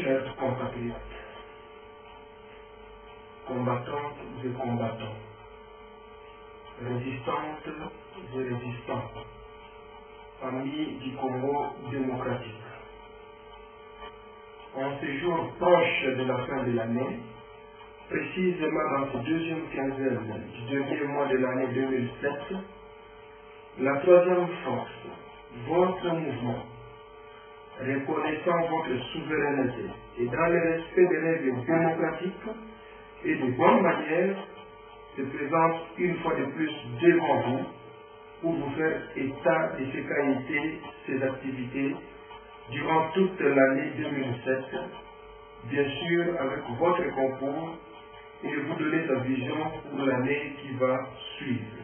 Chers compatriotes, combattantes et combattants, résistantes et résistants, amis du Congo démocratique. En ces jours proches de la fin de l'année, précisément dans cette deuxième quinzaine du dernier mois de l'année 2007, la troisième force, votre mouvement, reconnaissant votre souveraineté et dans le respect des règles démocratiques et de bonnes manières, se présente une fois de plus devant vous pour vous faire état de ce qu'a été ces activités durant toute l'année 2007, bien sûr avec votre concours, et vous donner sa vision pour l'année qui va suivre.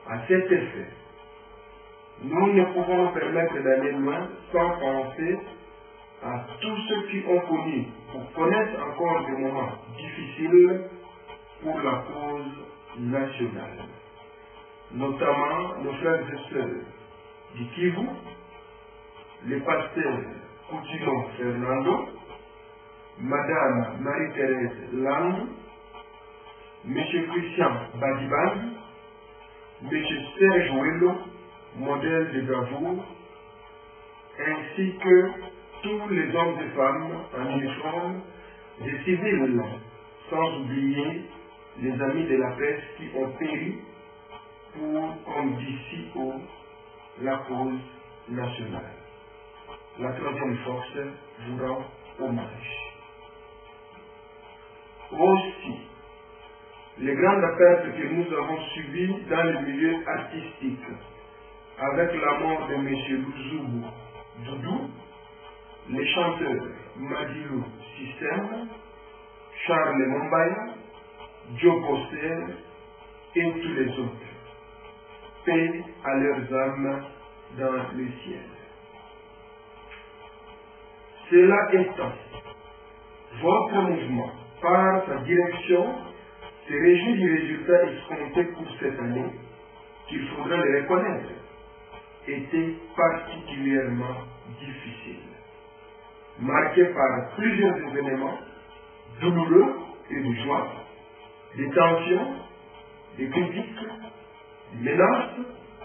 À cet effet, nous ne pouvons nous permettre d'aller loin sans penser à tous ceux qui ont connu ou connaissent encore des moments difficiles pour la cause nationale, notamment nos frères et sœurs du Kivu, le pasteur Coutinho Fernando, Madame Marie-Thérèse Lang, M. Christian Badibag, M. Serge Wello, modèle de bravoure, ainsi que tous les hommes et femmes en uniforme, des civils, sans oublier les amis de la presse qui ont péri pour, comme d'ici haut, la cause nationale. La troisième force vous rend hommage. Aussi, les grandes pertes que nous avons subies dans le milieu artistique, avec la mort de M. Luzubu Doudou, les chanteurs Madilou Système, Charles Mombaya, Joe Bosser et tous les autres. Paix à leurs âmes dans le ciel. Cela étant, votre mouvement, par sa direction, se réjouit du résultat escompté pour cette année, qu'il faudra le reconnaître, était particulièrement difficile, marqué par plusieurs événements douloureux et de joie, des tensions, des critiques, des menaces,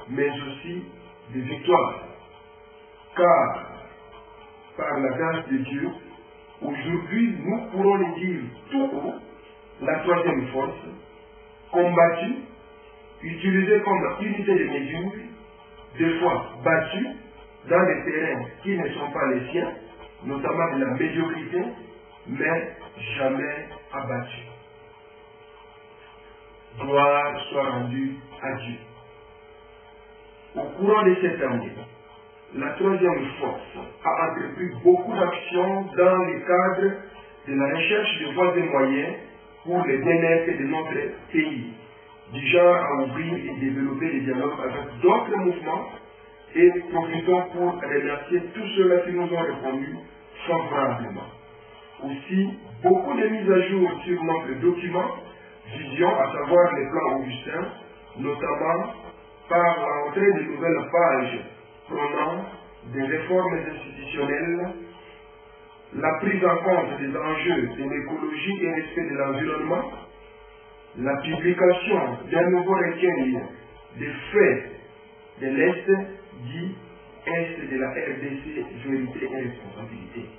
mais aussi des victoires. Car, par la grâce de Dieu, aujourd'hui nous pourrons le dire tout haut, la troisième force, combattue, utilisée comme unité de mesure, des fois battue dans des terrains qui ne sont pas les siens, notamment de la médiocrité, mais jamais abattue. Gloire soit rendue à Dieu. Au courant de cette année, la troisième force a entrepris beaucoup d'actions dans le cadre de la recherche de voies et moyens pour le bien-être de notre pays, du genre à ouvrir et développer des dialogues avec d'autres mouvements, et profitons pour remercier tous ceux-là qui nous ont répondu favorablement. Aussi, beaucoup de mises à jour sur notre document Vision, à savoir les plans Augustin, notamment par l'entrée de nouvelles pages prônant des réformes institutionnelles, la prise en compte des enjeux de l'écologie et respect de l'environnement, la publication d'un nouveau recueil des faits de l'Est, dit Est de la RDC, vérité et responsabilité.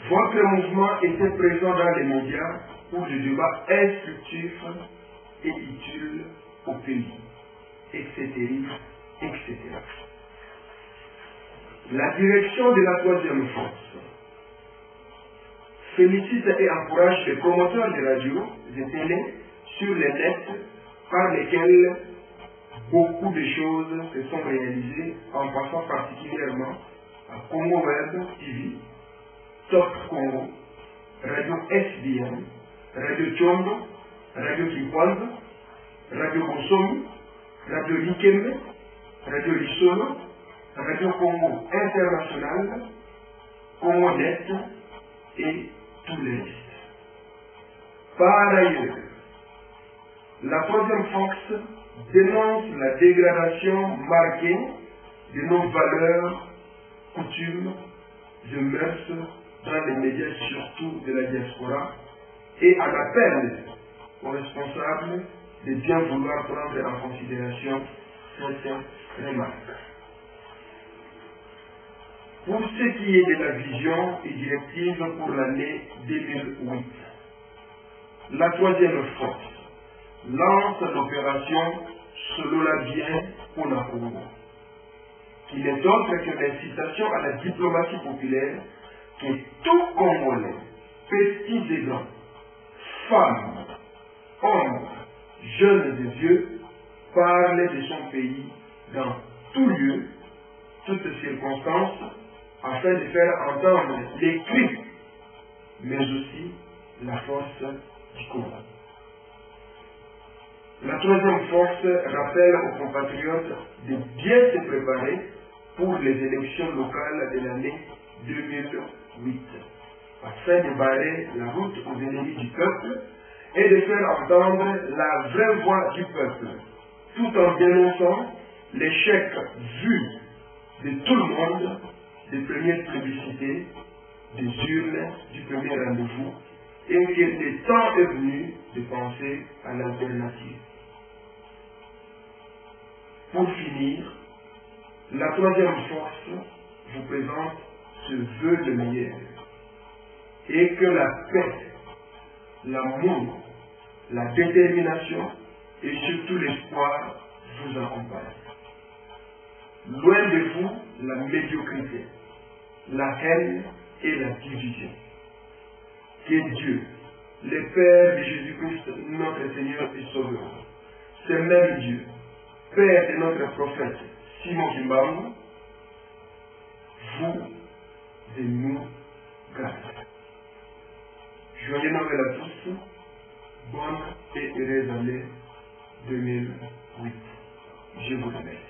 Votre mouvement était présent dans les médias pour le débat instructif et utile au pays, etc., etc. La direction de la troisième force félicite et encourage les promoteurs de radio et télé sur les nets par lesquels beaucoup de choses se sont réalisées, en passant particulièrement à Congo Web TV, Top Congo, Radio SBM, Radio Tchondo, Radio Kikwanda, Radio Bosomi, Radio Likeme, Radio Lisolo, Radio Congo International, Congo Net et tous les restes. Par ailleurs, la troisième force dénonce la dégradation marquée de nos valeurs, coutumes mœurs dans les médias, surtout de la diaspora, et en appel aux responsables de bien vouloir prendre en considération cette remarque. Pour ce qui est de la vision et directive pour l'année 2008, la troisième force lance l'opération Solola Bien Konakuru, qui n'est autre que l'incitation à la diplomatie populaire que tout Congolais, petits et grands, femmes, hommes, jeunes et vieux, parle de son pays dans tout lieu, toutes circonstances, afin de faire entendre les cris, mais aussi la force du Congo. La troisième force rappelle aux compatriotes de bien se préparer pour les élections locales de l'année 2008, afin de barrer la route aux ennemis du peuple et de faire entendre la vraie voix du peuple, tout en dénonçant l'échec vu de tout le monde des premières publicités, des urnes du premier rendez-vous, et que le temps est venu de penser à l'alternative. Pour finir, la troisième force vous présente ce vœu de meilleur, et que la paix, l'amour, la détermination et surtout l'espoir vous accompagnent. Loin de vous la médiocrité, la haine et la division. Que Dieu, le Père de Jésus-Christ, notre Seigneur et Sauveur, ce même Dieu, Père de notre prophète Simon Kimbangu, vous et nous garde. Joyeux Noël à tous, bonne et heureuse année 2008. Je vous remercie.